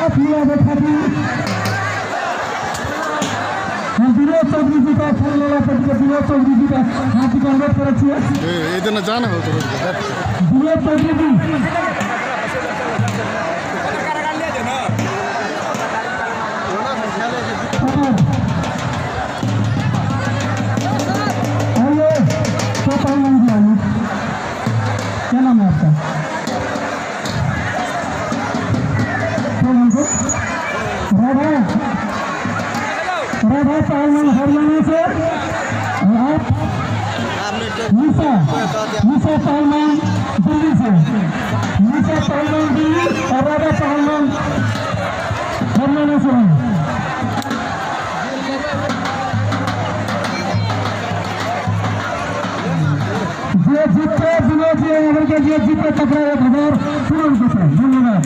अपनी देखा विनोद चौधरी जी का फोन लेला पड़े विनोद चौधरी जी का हाथी का अनुरोध करे छिए इधर न जाना हो तो विनोद चौधरी जी हेलो क्या नाम है आपका राधा पहलवान हरियाणा से आप निशा पहलवान दिल्ली से निशा पहलवान दिल्ली और राधा पहलवान हरियाणा से ये जीते विनोद जी अगर के ये जीते टकरा 1000 तुरंत देते धन्यवाद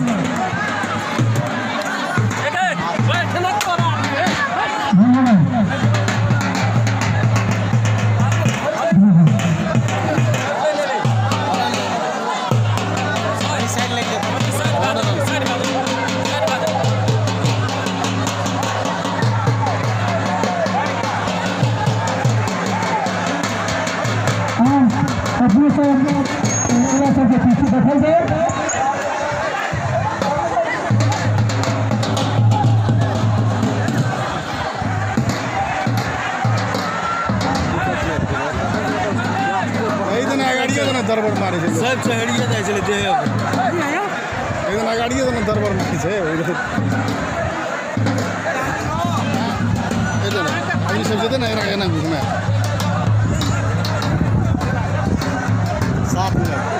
अपने सबके पीछे बैठल जाए दरबार मारे सब चढ़िए जाए चले एकदम अगाड़िए दरबार मारे सब जते ना घूमे 7 मिनट